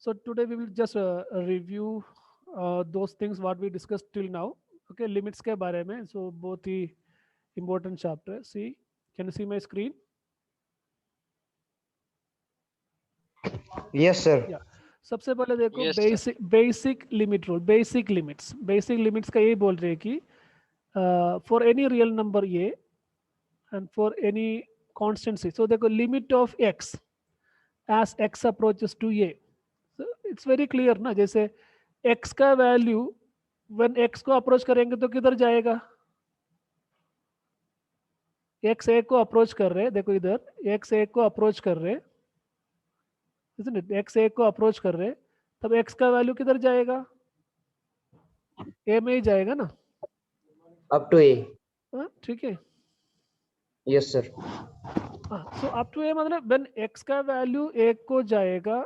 So today we will just review those things what we discussed till now. Okay, limits के बारे में. So बहुत ही important chapter. See, can you see my screen? Yes, sir. या सबसे पहले देखो Yes, sir. Basic limit rule. Basic limits का यही बोल रहे हैं कि for any real number a and for any constant c. So देखो limit of x as x approaches to a. It's very clear ना. जैसे एक्स का वैल्यू व्हेन एक्स को अप्रोच करेंगे तो किधर जाएगा. एक्स ए को अप्रोच कर रहे, देखो इधर एक्स ए को अप्रोच कर रहे, एक्स ए को अप्रोच कर रहे, तब एक्स का वैल्यू किधर जाएगा. ए में ही जाएगा ना. Up to A. हाँ ठीक है. Yes, sir. हाँ, सो अप टू ए मतलब व्हेन एक्स का वैल्यू ए को जाएगा,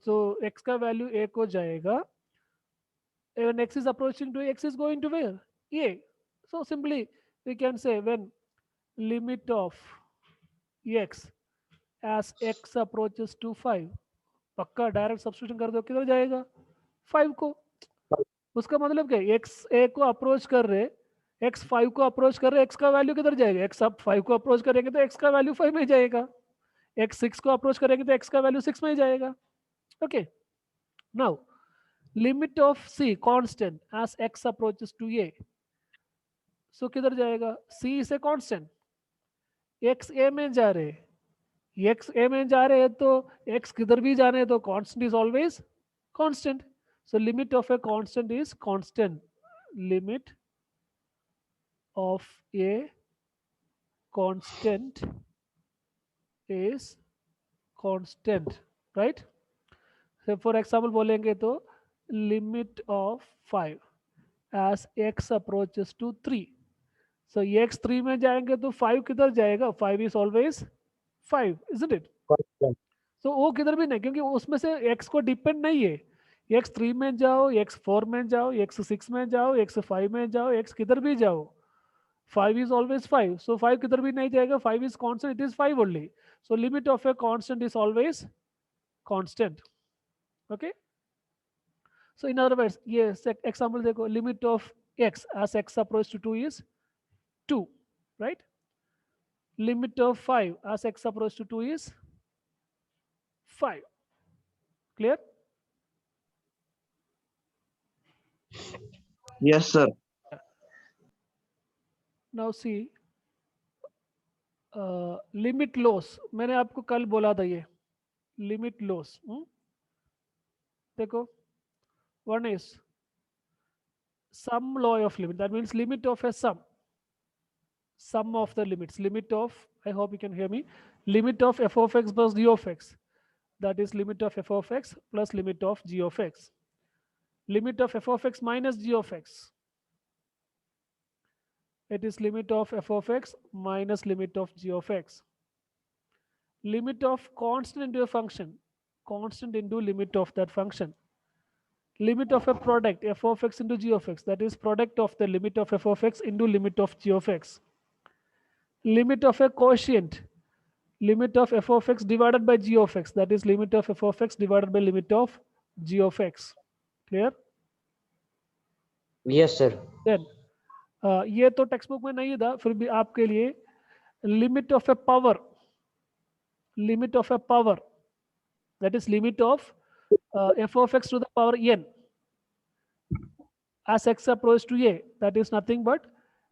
so x का वैल्यू a को जाएगा, when x is approaching to a, x is going to where? A. So simply we can say when limit of x as x approaches to 5, पक्का direct substitution कर दो, किधर जाएगा 5 को. उसका मतलब क्या है, x a को अप्रोच कर रहे, x 5 को अप्रोच कर रहे, x का वैल्यू किधर जाएगा. x अब 5 को अप्रोच करेंगे तो x का वैल्यू 5 में जाएगा, x 6 को अप्रोच करेंगे तो x का वैल्यू 6 में जाएगा. Okay. Now limit of c constant as x approaches to a. So किधर जाएगा. c is a constant, x a में जा रहे, x a में जा रहे हैं तो x किधर भी जाने हैं तो constant is always constant. So limit of a constant is constant. Limit of a constant is constant, right? So for example बोलेंगे तो limit of 5 as x approaches to 3. So x 3 में जाएंगे तो 5 किधर जाएगा. 5 is always 5, isn't it? Constant. So वो किधर भी नहीं, क्योंकि उसमें से x को डिपेंड नहीं है. x 3 में जाओ, x 4 में जाओ, x 6 में जाओ, x 5 में जाओ, x किधर भी जाओ, 5 is always 5. So 5 किधर भी नहीं जाएगा. 5 is constant, it is 5 only. So limit of a constant is always constant. Okay. So in other words, yes, example देखो, limit of x as x approach to 2 is 2, right? Limit of 5 as x approach to 2 is 5. Clear? Yes, sir. Now see, limit loss. मैंने आपको कल बोला था ये limit loss. देखो, one is sum law of limit. That means limit of a sum of the limits. Limit of, I hope you can hear me, limit of f of x plus g of x. That is limit of f of x plus limit of g of x. Limit of f of x minus g of x. It is limit of f of x minus limit of g of x. Limit of constant into a function, constant into limit of that function. Limit of a product f of x into g of x, that is product of the limit of f of x into limit of g of x. Limit of a quotient, limit of f of x divided by g of x, that is limit of f of x divided by limit of g of x. Clear? Yes, sir. Then ये तो text book में नहीं था, फिर भी आपके लिए limit of A power, limit of a power, that is limit of f of x to the power n as x approaches to a, that is nothing but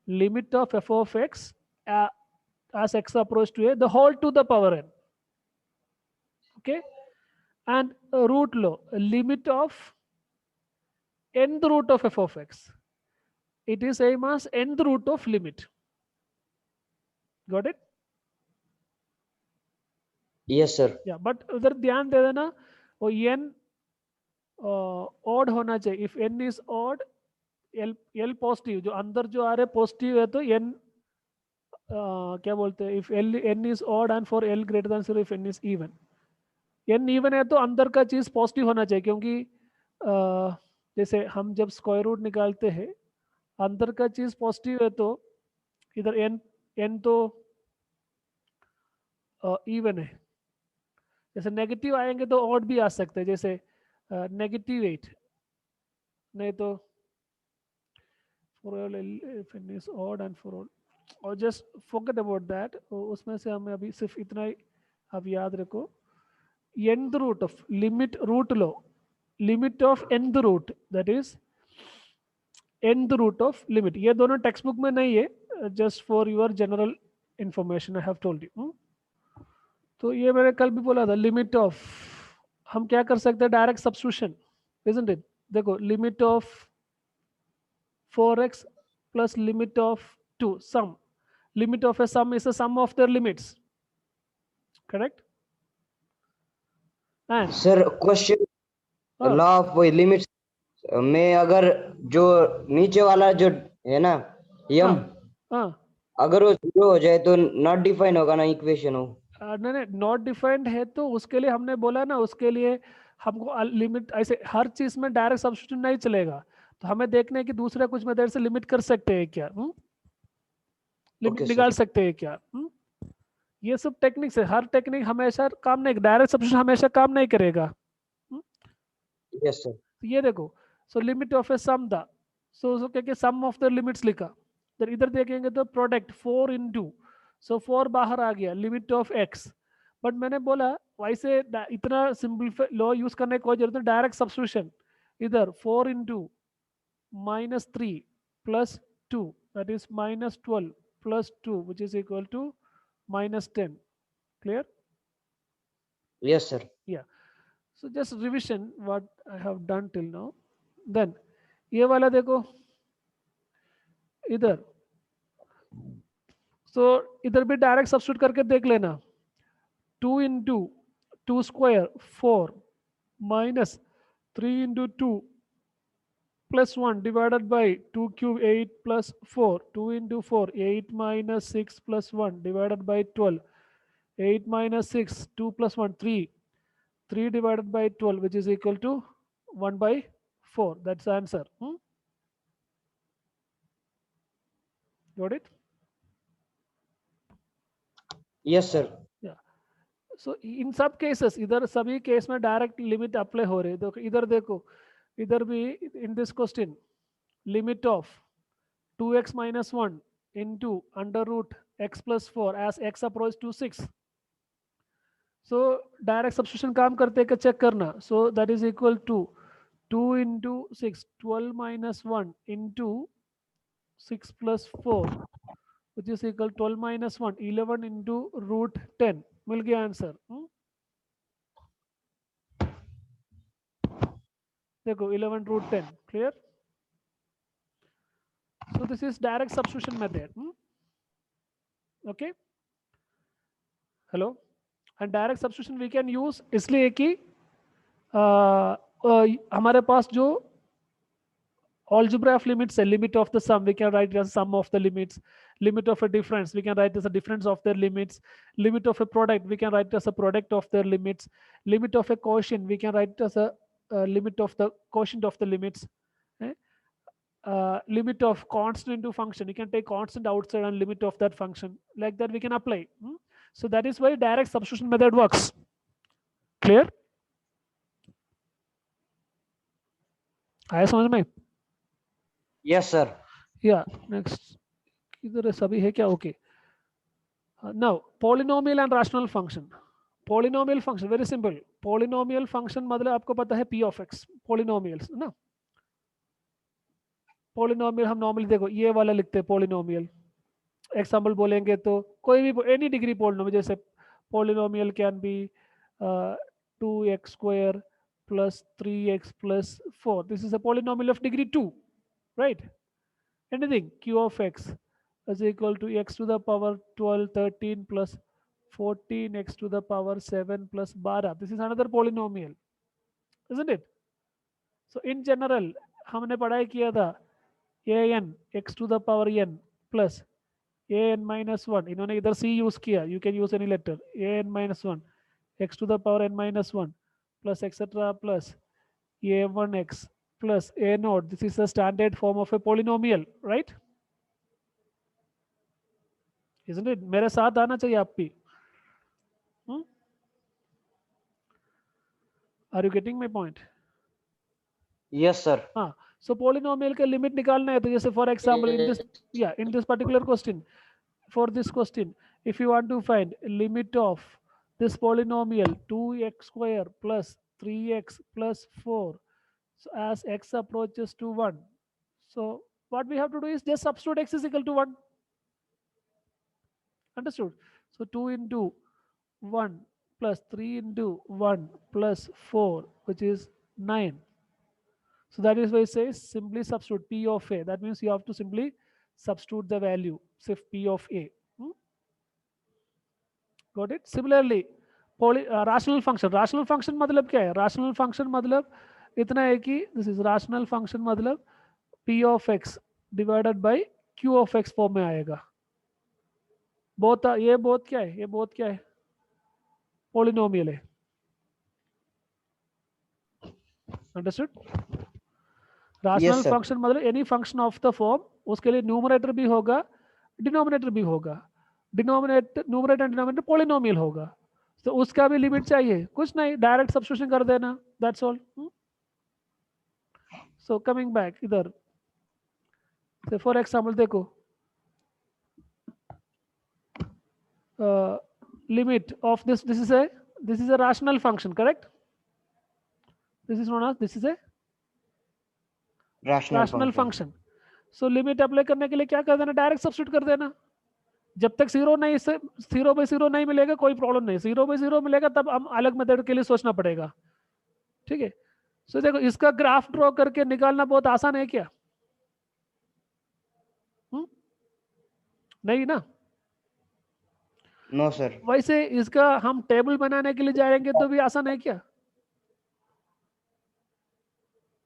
limit of f of x as x approaches to a, the whole to the power n. Okay. And root law, limit of nth root of f of x, it is same as nth root of limit. Got it? Yes, sir. Yeah, but उधर ध्यान दे देना, वो n odd होना चाहिए. If n is odd, l positive, जो अंदर जो आ रहे पॉजिटिव है तो n क्या बोलते हैं, if n is odd and for l greater than 0 if n is even. n even है तो अंदर का चीज पॉजिटिव होना चाहिए, क्योंकि जैसे हम जब स्क्वायर रूट निकालते हैं अंदर का चीज पॉजिटिव है तो इधर n तो इवन है. जैसे नेगेटिव आएंगे तो ऑड भी आ सकते हैं, जैसे -8, नहीं तो for all if n is odd and for all, और just forget about that, उसमें से हमें अभी सिर्फ इतना ही आप याद रखो, nth root of limit root low, limit of nth root, that is nth root of limit, ये दोनों टेक्स्ट बुक में नहीं है, just for your general information I have told you. तो ये मैंने कल भी बोला था, लिमिट ऑफ, हम क्या कर सकते हैं, डायरेक्ट सब्स्टिट्यूशन, इजंट इट। देखो limit of 4x plus limit of 2 sum, limit of a sum is a sum of their limits, correct? And sir question, law of limits में अगर जो नीचे वाला जो है ना यम, हाँ अगर वो जीरो हो जाए तो नॉट डिफाइन होगा ना इक्वेशन हो। नहीं नहीं, नॉट डिफाइंड है तो उसके लिए हमने बोला ना, उसके लिए हमको लिमिट, ऐसे हर चीज में डायरेक्ट सब्स्टिट्यूशन नहीं चलेगा, तो हमें देखना है कि दूसरा कुछ मेथड से लिमिट कर सकते हैं क्या, लिमिट ओके निकाल सर। सकते हैं क्या, ये सब टेक्निक्स है, हर टेक्निक हमेशा काम नहीं, डायरेक्ट सब्स्टिट्यूशन हमेशा काम नहीं करेगा। Yes sir. तो ये देखो, सो लिमिट ऑफ ए सम था, सो क्या सम ऑफ द लिमिट्स लिखा, तो इधर देखेंगे तो प्रोडक्ट 4 इंटू, सो 4 बाहर आ गया, लिमिट ऑफ एक्स, बट मैंने बोला वैसे इतना सिंपलीफाई लॉ यूज करने की कोई जरूरत नहीं, डायरेक्ट सब्स्टिट्यूशन, इधर 4 into -3 plus 2, that is -12 plus 2 which is equal to -10, clear? Yes sir. Yeah, so just revision what I have done till now. Then ये वाला देखो इधर, so इधर भी डायरेक्ट सब्स्टिट्यूट करके देख लेना, 2 into 2 square 4 minus 3 into 2 plus 1 divided by 2 cube 8 plus 4, 2 into 4 8 minus 6 plus 1 divided by 12, 8 minus 6 2 plus 1 3, 3 divided by 12 which is equal to 1 by 4, that's the answer. Got it? Yes sir. Yeah. So in सब cases, इधर सभी case में direct limit apply हो रही है, तो इधर देखो, इधर भी in this question limit of 2x minus 1 into under root x plus 4 as x approach to 6, so direct substitution काम करते हैं चेक करना, so that is equal to 2 into 6 12 minus 1 into 6 plus 4 which is equal 12 minus 1 11 into root 10, मिल गया answer. देखो 11 root 10, clear? So this is direct substitution method. Okay, hello, and direct substitution we can use इसलिए कि हमारे पास जो algebra of limits है, limit of the sum we can write as sum of the limits, limit of a difference we can write as a difference of their limits, limit of a product we can write as a product of their limits, limit of a quotient we can write as a limit of the quotient of the limits, eh? Limit of constant into function, you can take constant outside and limit of that function, like that we can apply. So that is why direct substitution method works. Clear? आया समझ में? Yes sir. Yeah, next इधर सभी है क्या? Okay. Now polynomial and rational function. Polynomial function very simple. Polynomial function मतलब आपको पता है p of x, polynomials ना? Polynomial हम normally देखो ये वाला लिखते हैं polynomial. Example बोलेंगे तो कोई भी any degree polynomial, जैसे polynomial can be 2x square plus 3x plus 4. This is a polynomial of degree 2, right? Anything q of x is equal to x to the power 12 13 plus 14 x to the power 7 plus 12. This is another polynomial, isn't it? So in general हमने पढ़ाई किया था an x to the power n plus an minus 1, इन्होंने इधर c use किया, you can use any letter, an minus 1 x to the power n minus 1 plus etc plus a1x plus a naught. This is a standard form of a polynomial, right? Isn't it? मेरे साथ आना चाहिए आप भी. Are you getting my point? Yes sir. हाँ, so polynomial का limit निकालना है, तो जैसे for example in this particular question, for this question, if you want to find limit of this polynomial 2x square plus 3x plus 4, so as x approaches to 1, so what we have to do is just substitute x is equal to 1. Understood? So 2 into 1 plus 3 into 1 plus 4, which is 9. So that is why it says simply substitute p of a. That means you have to simply substitute the value, say p of a. Got it? Similarly, rational function मतलब क्या है? Rational function मतलब इतना है कि this is rational function मतलब p of x divided by q of x form में आएगा. ये बहुत क्या है? ये बहुत क्या है? पोलिनोमियल है. अंडरस्टूड? राशनल फंक्शन मतलब any function of the form, उसके लिए न्यूमरेटर भी होगा, डिनोमिनेटर भी होगा. न्यूमरेटर एंड डिनोमिनेटर पोलिनोमियल होगा, तो उसका भी लिमिट चाहिए. कुछ नहीं, डायरेक्ट सब्स्टिट्यूशन कर देना, that's all. So coming back इधर, फॉर एग्जाम्पल देखो, limit of this is a rational function, correct? This is known as, this is a rational function. So limit apply करने के लिए क्या कर देना? डायरेक्ट सब्स्टिट्यूट कर देना. जब तक 0 नहीं मिलेगा कोई प्रॉब्लम नहीं. 0/0 मिलेगा तब हम अलग मेथड के लिए सोचना पड़ेगा. ठीक है? सो देखो, इसका ग्राफ ड्रॉ करके निकालना बहुत आसान है क्या? नहीं ना? No sir. वैसे इसका हम टेबल बनाने के लिए जाएंगे तो भी आसान है क्या?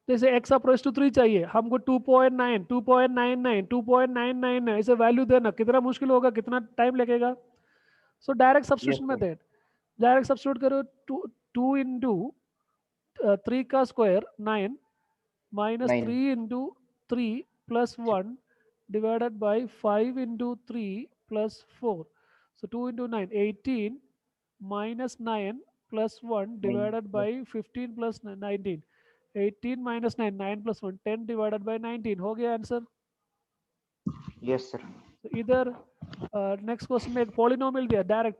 जैसे x अप्रोच टू 3 चाहिए हमको, 2.9, 2.99, 2.99 ऐसे वैल्यू देना कितना मुश्किल होगा, कितना टाइम लगेगा? So direct substitution method, direct substitute करो. 2 इंटू 3 का square 9 minus 3 into 3 plus 1 divided by 5 into 3 plus 4. So 2 into 9 18 minus 9 plus 1 divided by 15 plus 19. 18 minus 9, 9 plus 1, 10 divided by 19. हो गया आंसर? Yes sir. इधर नेक्स्ट क्वेश्चन में एक polynomial दिया, direct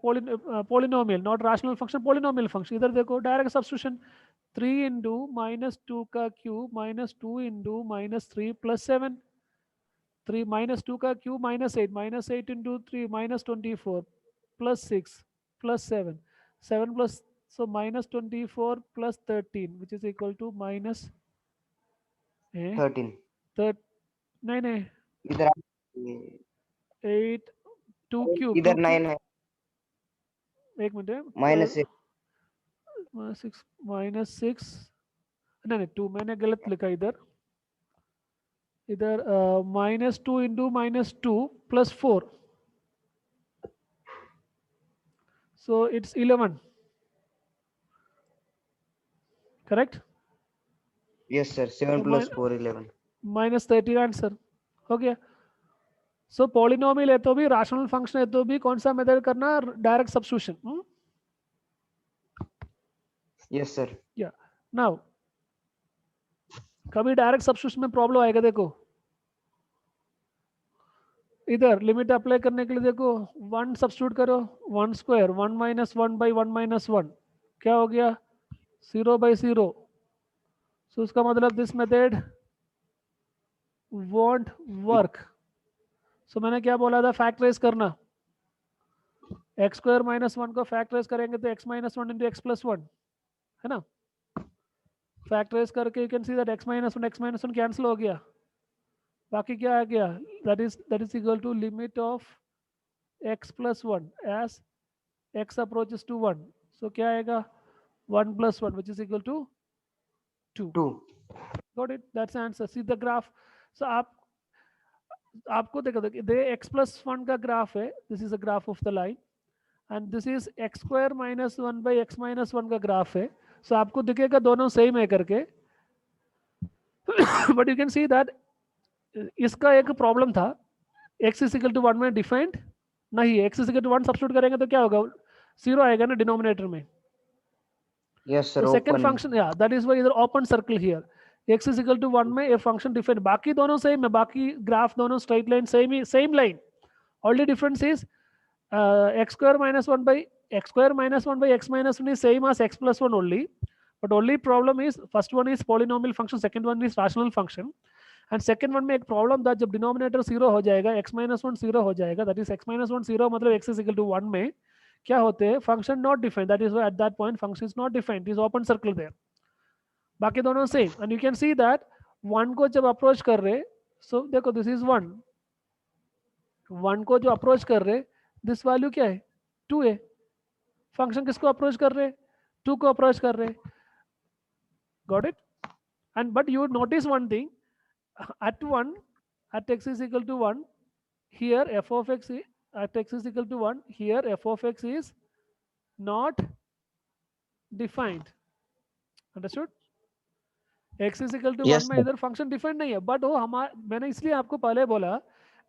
polynomial, not rational function, polynomial function. इधर देखो, direct substitution. 3 into minus 2 का cube minus 2 into minus 3 plus 7. 3 minus 2 का cube minus 8 into 3 minus 24 plus 6 plus 7. 7 plus, so minus 24 plus 13, which is equal to minus 13. नहीं इधर 8 2 cube, इधर 9 है. एक minute है. माइनस 6 नहीं 2 मैंने गलत लिखा इधर. Minus 2 into minus 2 plus 4, so it's 11. Correct? Yes sir. 7 plus 4 11. Minus 13 answer हो गया. सो पॉलिनोमियल है तो भी, रैशनल फंक्शन है तो भी, कौन सा मेथड करना? Direct substitution. Yes sir. या नाउ कभी डायरेक्ट सब्स्टिट्यूशन में प्रॉब्लम आएगा. देखो इधर लिमिट अप्लाई करने के लिए देखो, 1 सब्स्टिट्यूट करो, 1 स्क्वायर 1 माइनस 1 बाई 1 माइनस 1 क्या हो गया? 0/0. सो उसका मतलब दिस मेथड वॉन्ट वर्क. सो मैंने क्या बोला था? फैक्टराइज करना. एक्स स्क्वायर माइनस 1 को फैक्टराइज करेंगे तो x minus 1 into x plus 1 है ना. फैक्टराइज करके you can see that x minus 1 cancel हो गया. बाकी क्या आ गया? That is equal to limit of x plus 1 as x approaches to 1. So क्या आएगा? 1 plus 1 which is equal to 2. Got it? That's answer. See the graph. So आपको देखो x प्लस 1 का ग्राफ है, this is a graph of the line, and this is x square minus 1 by x minus 1 का graph है. सो आपको दिखेगा दोनों same है करके, but you can see that इसका एक प्रॉब्लम था, x इज इक्वल टू 1 में डिफाइंड नहीं है. x is equal to 1 substitute करेंगे तो क्या होगा? 0 आएगा ना डिनोमिनेटर में. Yes sir, तो सेकंड open. फंक्शन, या दैट इज वाई इधर open circle here, x is equal to 1 में ये फंक्शन डिफरेंट, बाकी दोनों सेम है, बाकी ग्राफ दोनों straight line same he, same line, only difference is x square minus 1 by x square minus 1 by x minus 1 is same as x plus 1 only, but only problem is first one is polynomial function, second one is rational function, and second one में एक problem था, जब denominator 0 हो जाएगा x minus 1 0 हो जाएगा, that is x minus 1 0 मतलब x is equal to 1 में क्या होते हैं, function not defined, that is at that point function is not defined, is open circle there, बाकी दोनों same, and you can see that 1 को जब अप्रोच कर रहे, सो देखो दिस इज 1 को जो अप्रोच कर रहे, दिस वैल्यू क्या है 2a, फंक्शन किसको अप्रोच कर रहे, 2 को अप्रोच कर रहे, got it, and but you notice one thing, at 1 at x is equal to 1, here f of x at x is equal to 1, here f of x is not defined, understood, x is equal to 1 Yes में sir. इधर function defined नहीं है, but वो हमारा, मैंने इसलिए आपको पहले बोला,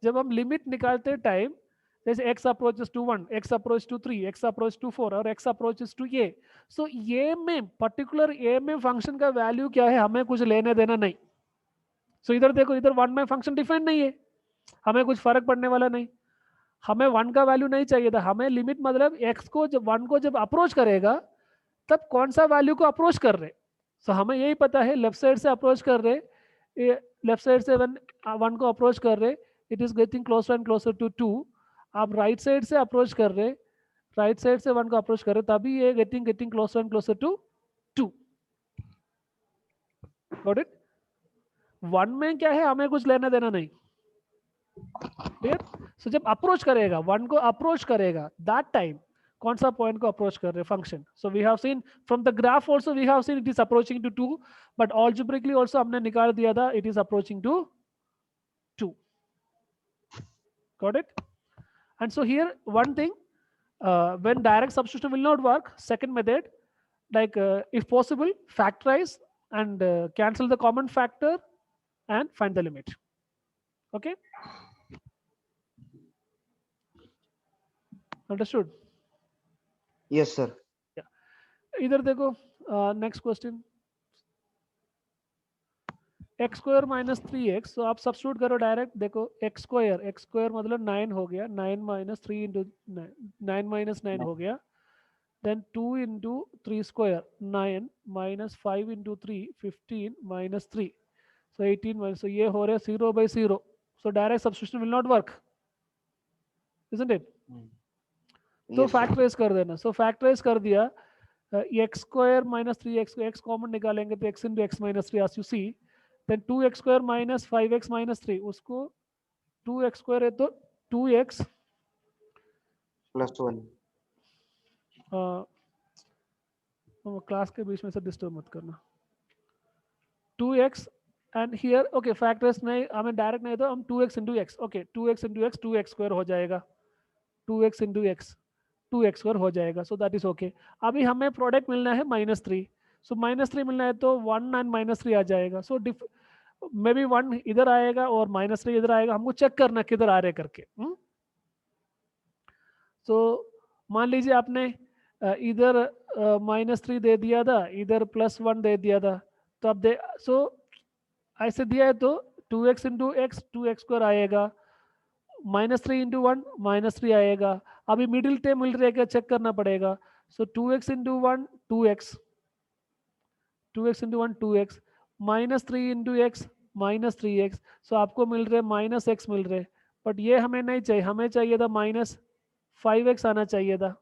जब हम लिमिट निकालते टाइम, जैसे x approaches to 1, x approach to 3, x approach to 4 और x approaches to a, so ये में पर्टिकुलर a में फंक्शन का वैल्यू क्या है हमें कुछ लेने देना नहीं, सो इधर देखो, इधर 1 में फंक्शन डिफाइंड नहीं है, हमें कुछ फर्क पड़ने वाला नहीं, हमें 1 का वैल्यू नहीं चाहिए था, हमें लिमिट मतलब x को जब 1 को जब अप्रोच करेगा तब कौन सा वैल्यू को अप्रोच कर रहे, सो हमें यही पता है, लेफ्ट साइड से अप्रोच कर रहे, लेफ्ट साइड से 1 को अप्रोच कर रहे, it is getting closer and closer to 2, आप राइट साइड से अप्रोच कर रहे, राइट साइड से 1 को अप्रोच कर रहे, तभी ये getting closer and closer to 2, got it, 1 में क्या है हमें कुछ लेना देना नहीं, क्लियर, सो जब अप्रोच करेगा 1 को अप्रोच करेगा, दैट टाइम कौन सा पॉइंट को अप्रोच कर रहे function, so we have seen from the graph also, we have seen it is approaching to 2, but algebraically also हमने निकाल दिया था it is approaching to 2, got it, and so here one thing, when direct substitution will not work, second method, like if possible factorize and cancel the common factor and find the limit, okay, understood, Yes sir. इधर देखो, next question, x square minus 3x, तो आप substitute करो direct, देखो x square मतलब 9 हो गया, 9 minus 3 into 9 minus 9 हो गया, then 2 into 3 square 9 minus 5 into 3 15 minus 3, so 18 minus, so ये हो रहा है 0 by 0, so direct substitution will not work, isn't it, तो Yes sir. फैक्टराइज कर देना, सो फैक्टराइज कर दिया, एक्स स्क्वायर माइनस 3x को एक्स कॉमन निकालेंगे तो x into x minus 3 as you see, then 2x square minus 5x minus 3, उसको 2x square है तो 2x Plus 1. क्लास के बीच में से डिस्टर्ब मत करना, 2x and here okay, factors नहीं, हमें डायरेक्ट नहीं तो हम 2x into x, okay 2x into x 2x square हो जाएगा, 2x into x 2x square हो जाएगा, सो दैट इज ओके, अभी हमें प्रोडक्ट मिलना है -3, सो -3 मिलना है तो 1 एंड -3 आ जाएगा, सो मे बी 1 इधर आएगा और -3 इधर आएगा, हमको चेक करना किधर आ रहे करके, तो मान लीजिए आपने इधर -3 दे दिया था, इधर +1 दे दिया था, तो अब दे, सो ऐसे दिया है तो 2x into x 2x square आएगा, -3 इंटू 1 -3 आएगा, अभी मिडिल टर्म मिल रहा है क्या चेक करना पड़ेगा, सो 2x into 1 2x, 2x into 1 2x, -3 into x -3x, सो आपको मिल रहे -x मिल रहे, बट ये हमें नहीं चाहिए, हमें चाहिए था -5x आना चाहिए था,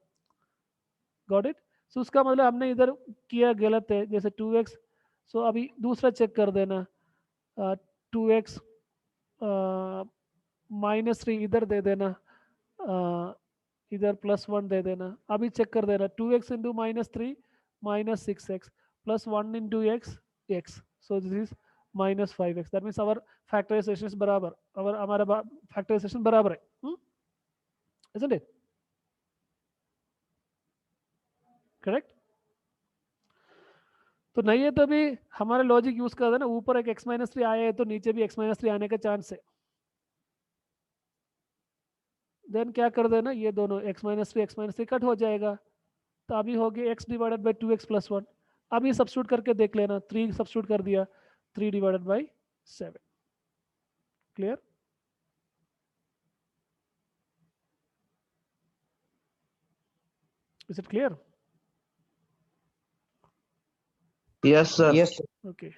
गॉट इट, सो उसका मतलब हमने इधर किया गलत है, जैसे 2x, सो अभी दूसरा चेक कर देना, 2x -3 इधर दे देना, इधर +1 दे देना, अभी चेक कर देना 2x into -3 -6x plus 1 into x x, so this is -5x, that means our factorisation is बराबर, हमारा फैक्टराइजेशन बराबर है, isn't it करेक्ट, तो नहीं है तो भी हमारा लॉजिक यूज कर देना, ऊपर एक x -3 आया है तो नीचे भी x -3 आने का चांस है, देन क्या कर देना, ये दोनों x -3 कट हो जाएगा, तो अभी हो गया x divided by 2x plus 1, अब ये सब्स्टिट्यूट करके देख लेना, 3 सब्स्टिट्यूट कर दिया, 3 divided by 7, clear? Is it clear? Yes, sir. Yes, sir. Okay.